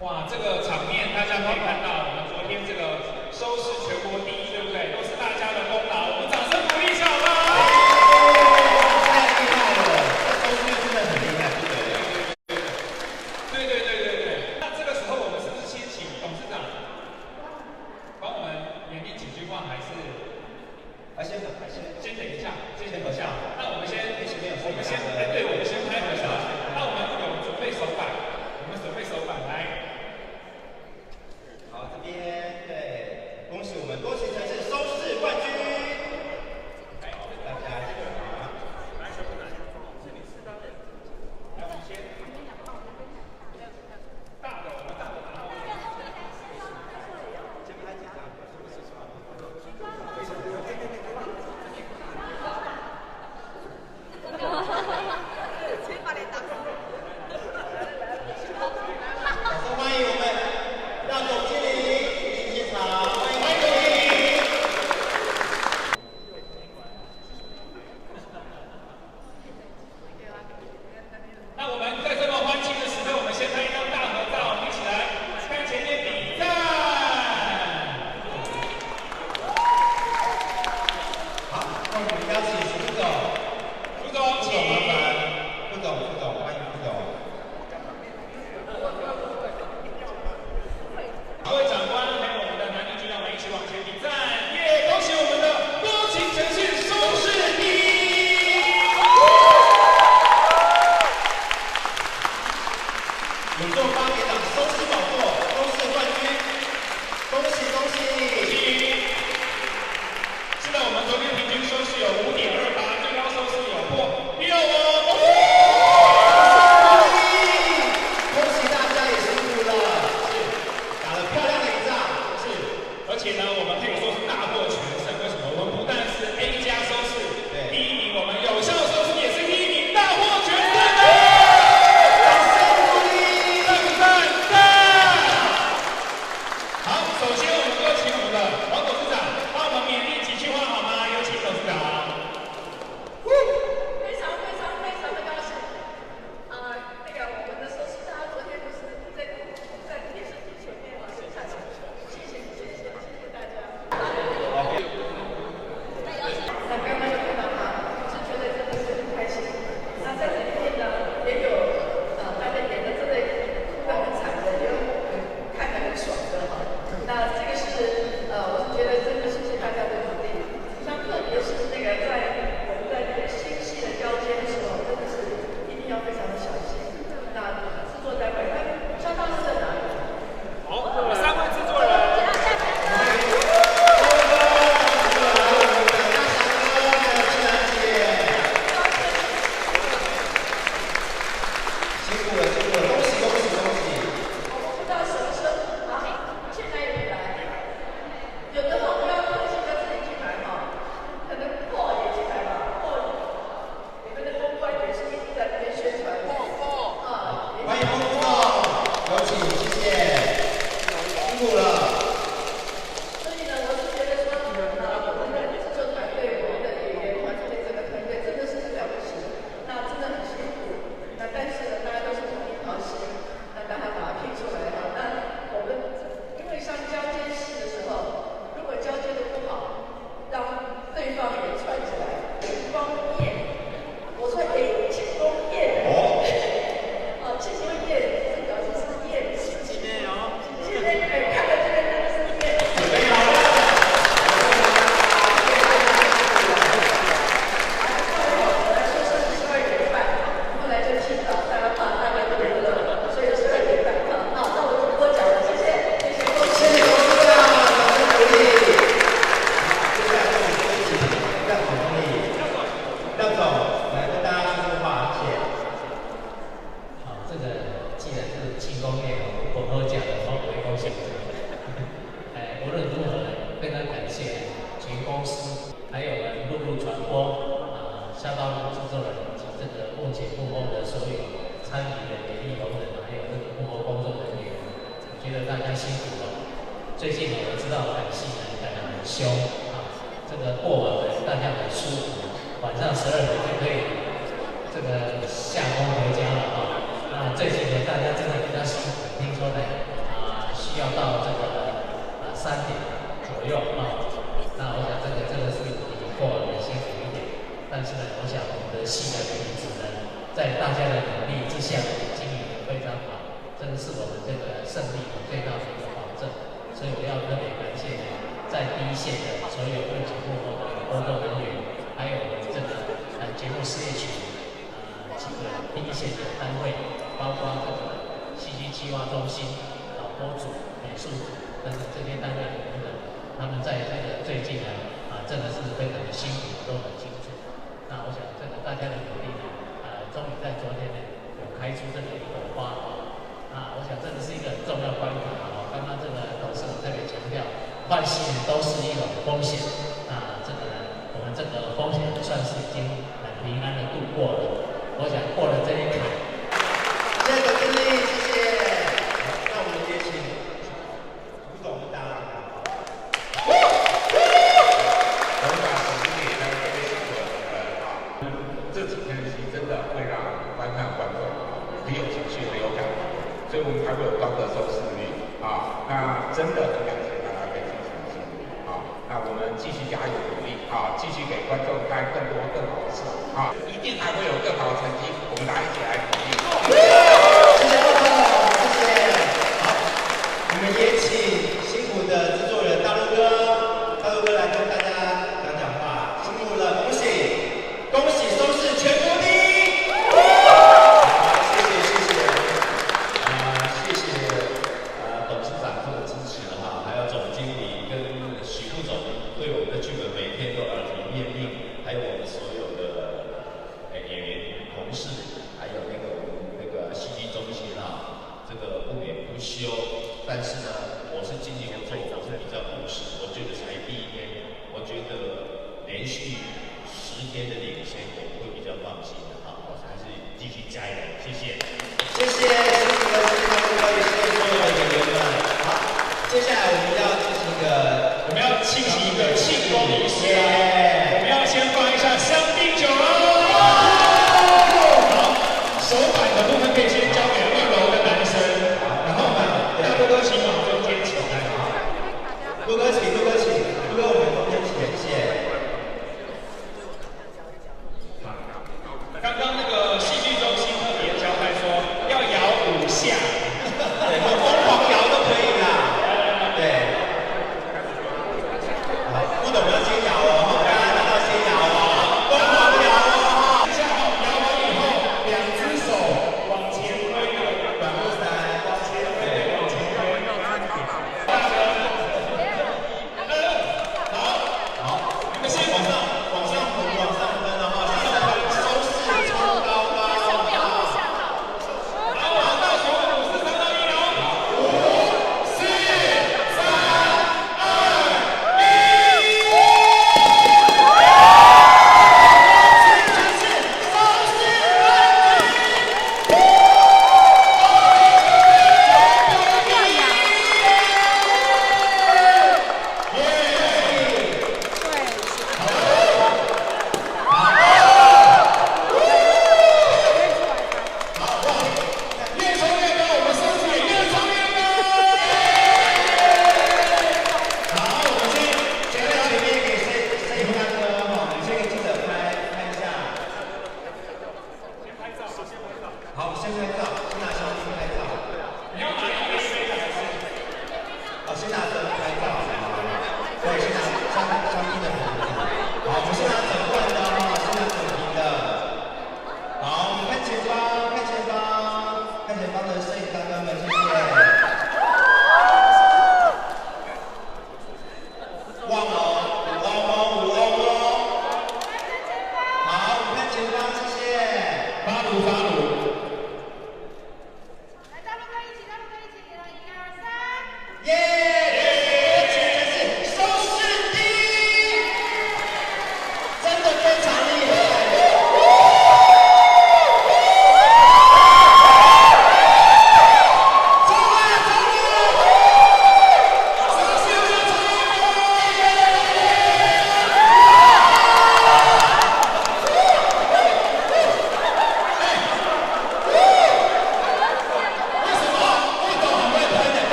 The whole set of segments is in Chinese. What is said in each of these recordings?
哇，这个场面大家可以看到，我们昨天这个收视全国第一，对不对？都是大家的功劳，我们掌声鼓励一下好不好？太厉害了，这收视率真的很厉害，不得了。对。那这个时候我们是不是先请董事长帮我们勉励几句话，还是？先等一下，先等一下。那我们先拍合照。那我们有准备手板，来。好，这边对，恭喜我们多情城市收视冠军。大家一起拿。最近我们知道海戏呢可能很凶啊，这个过往呢大家很舒服，晚上12点就可以这个下工回家了啊。那最近呢大家真的比较辛苦，听说呢要到这个3点左右啊。那我想这个是已经过了辛苦一点，但是呢，我想我们的系的女子呢，在大家的努力之下，经营得非常好，这个是我们这个胜利的最大的一个保证。所以我要特别感谢在第一线的所有录节目后的工作人员，还有我们这个节目事业群几个第一线的单位，包括这个戏剧企划中心、导播组、美术组等等这些单位等等，他们在这个最近呢真的是非常的辛苦，都很清楚。那我想这个大家的努力呢，终于在昨天呢有开出这个一朵花。我想这个是一个很重要关卡刚刚这个董事长特别强调，换戏呢都是一种风险。这个呢，我们这个风险算是已经很平安的度过了。我想过了这一坎。谢谢总经理，谢谢。那我们也请吴总答。我们把总经理呢特别辛苦了这几天的戏真的会让观众很有情绪，很有感觉。所以我们才会有高的收视率那真的很感谢大家给支持的辛苦那我们继续加油努力继续给观众带更多更好的戏一定还会有更好的成绩，我们大家一起来努力。谢谢奥特，谢谢。好，我们也请辛苦的制作人大陆哥来跟大家讲话，辛苦了，恭喜收视全国第一。董事长这个支持还有总经理跟许副总对我们的剧本每天都耳提面命，还有我们所有的演员同事，还有我们那个戏剧中心这个不眠不休。但是呢，我是经纪人做，我是比较务实，我觉得才第一天，我觉得连续10天的领先，我会比较放心我还是继续加油，谢谢。谢谢辛苦了，谢谢大哥，也谢谢所有的演员们。好，接下来我们要进行我们要进行一个庆功仪式我们要先放一下香槟酒好，手板的部分可以先交给2楼的男生，然后大哥哥请往中间请来。好，陆哥请，陆哥我们中间请，谢谢。刚刚那个戏剧中心特别交代说要摇5下。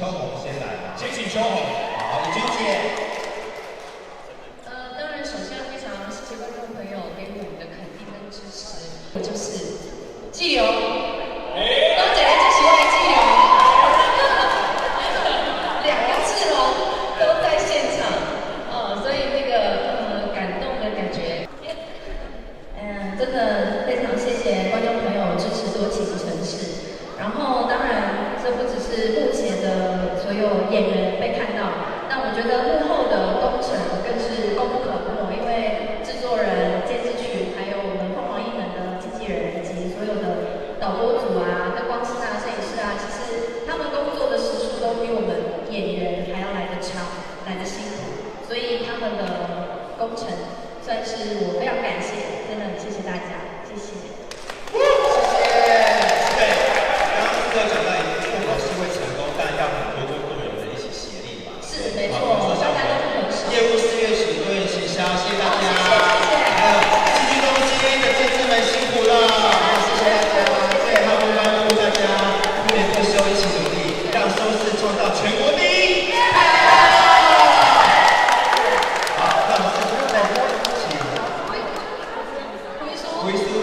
秋红先来吧。先请秋红。好，李君姐。当然，首先非常谢谢观众朋友给我们的肯定跟支持，就是基友，多姐就喜欢基友，两个志龙都在现场，所以那个感动的感觉，真的非常谢谢观众朋友支持多情城市。然后，当然，这不只是目前的所有演员被看到，那我觉得幕后的工程更是功不可没，因为制作人、监制曲，还有我们凤凰艺能的经纪人以及所有的导播组啊、灯光师啊、摄影师啊，其实他们工作的时数都比我们演员还要来得长、来得辛苦，所以他们的工程算是我非常感谢，真的很谢谢大家，谢谢。要讲到一个考试会成功，但要很多工作人员一起协力嘛。是，没错，大家都是很熟。业务4月许多人行销，谢谢大家。还有戏剧中心的监制们辛苦了，谢谢大家。对，还有欢呼大家不眠不休，一起努力，让收视创造全国第一。好，那我们是再请回书。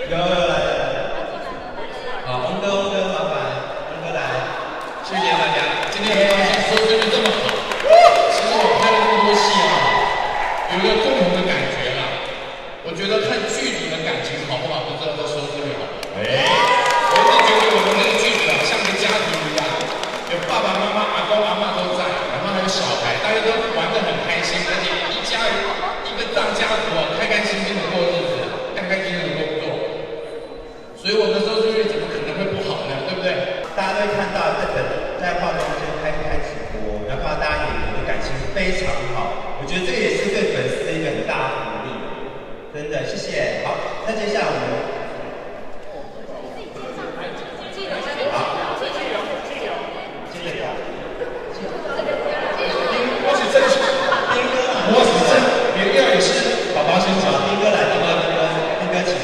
有来了，好，翁哥，麻烦翁哥来，谢谢大家。今天很高兴收视率这么好。其实我拍了这么多戏有一个共同的感觉啦。我觉得看剧组的感情好不好，就知道这收视率好。我一直觉得我们那个剧组像个家庭一样，有爸爸妈妈、阿公阿嬷都在，然后还有小孩，大家都玩得很开心，而且一家人一个大家族开开心心的过日子，开开心心的工作。所以我们的收视率怎么可能会不好呢？对不对？大家都会看到在化妆间开直播，然后看到大家演员的感情非常好，我觉得这个也是对粉丝的一个很大的鼓励，真的谢谢。好，那接下来我们我是真心，我是真，原料也是宝宝先讲，斌哥来，斌哥请。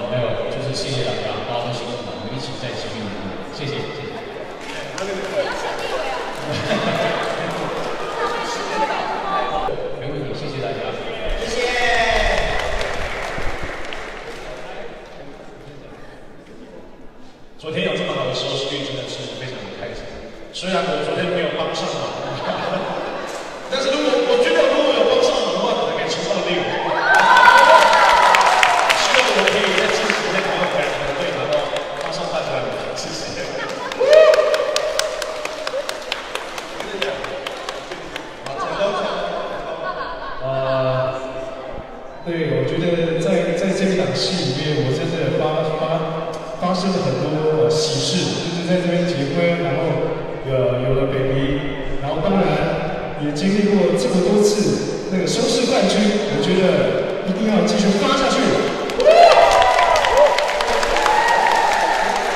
没有，就是谢谢大家，大家都辛苦了，我们一起在前面努力，谢谢，谢谢。没问题，谢谢大家。谢谢。昨天有这么好的收视率，真的是非常的开心。虽然我昨天没有帮上忙，但是我觉得如果有帮上忙的话，可能可以冲到6。我可以再支持那台湾表演团队，然后帮上大家的支持。对，我觉得在这一档戏里面，我真的发生了很多喜事，就是在这边结婚，然后有了 baby， 然后当然也经历过这么多次那个收视冠军，我觉得一定要继续发下去。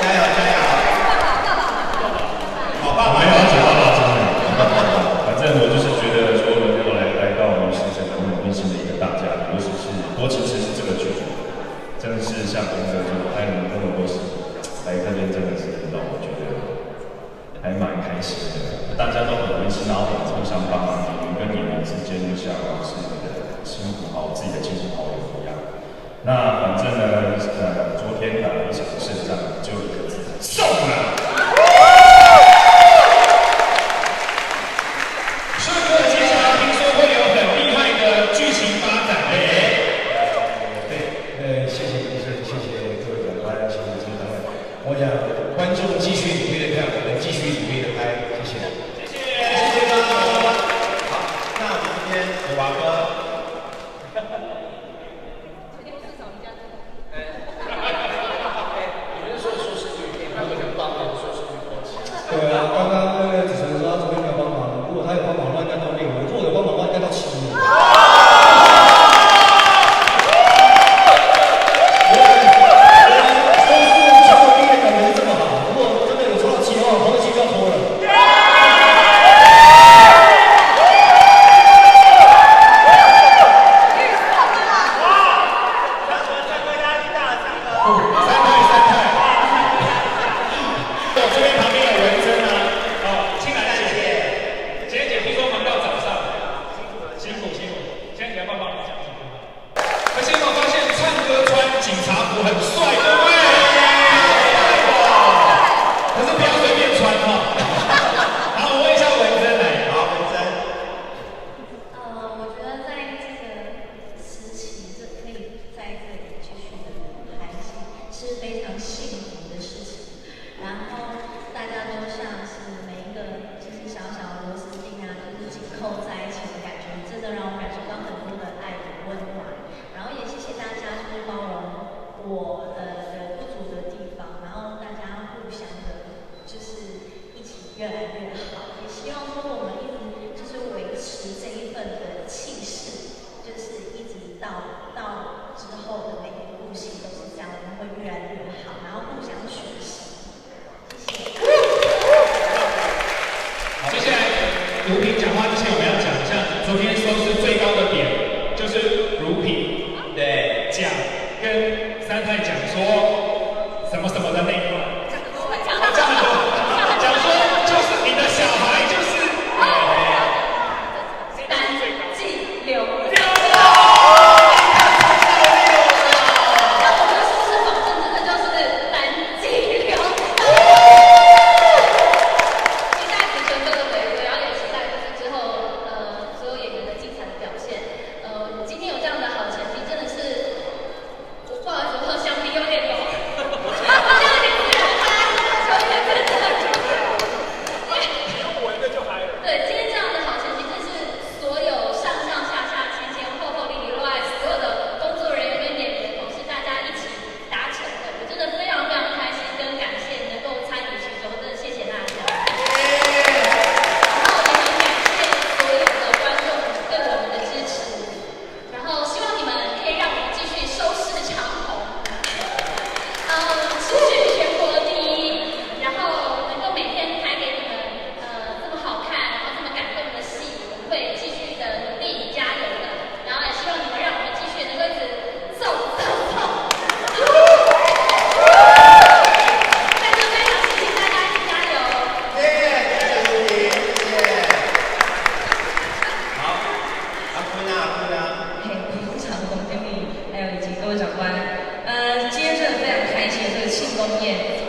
加油！好爸爸，没有要讲爸爸真的，反正我就是觉得说能够来到我们是整个很温馨的一个大家庭，尤其是多其实是这个剧组，真的是像公哥就拍了那么多戏，来这边真的是让我觉得还蛮开心的，大家都很温馨，然后很互相帮忙，演员跟演员之间就像是你的亲朋好自己的亲朋好友一样。那反正呢，昨天打了一场胜仗，就一个字，送了。帅哥，接下来听说会有很厉害的剧情发展。对，谢谢各位长官，谢谢这些单位。我想观众继续努力的看，我们继续努力的拍，谢谢。谢谢哥。好，那我们这边有华哥。对啊，刚刚那个子晨说他昨天没有帮忙，如果他有帮忙的话，应该到6；如果我有帮忙的话，应该到7。收视全国第一的感觉是这么好，如果真的有抽到7的话，黄的7就要脱了。天收视最高的点就是如品对，讲跟三太讲说什么什么的那一段，讲说就是你的小孩就是单季流量。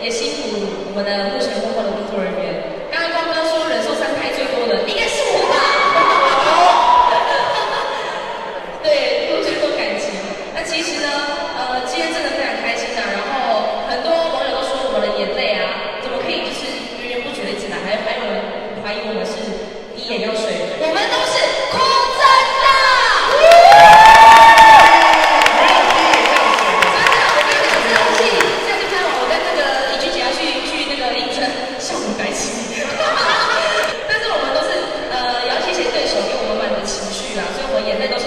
也辛苦我们的目前幕后的工作人员。刚刚说忍受三拍最多的，应该是我吧？对，付出最多感情。那其实呢，今天真的非常开心啊。然后很多网友都说我们的眼泪啊，怎么可以就是源源不绝的一直来？还有人怀疑我们是滴眼药水，我们都是哭真的。但是我们都是也要谢谢对手给我们满满的情绪啦，所以我们眼泪都是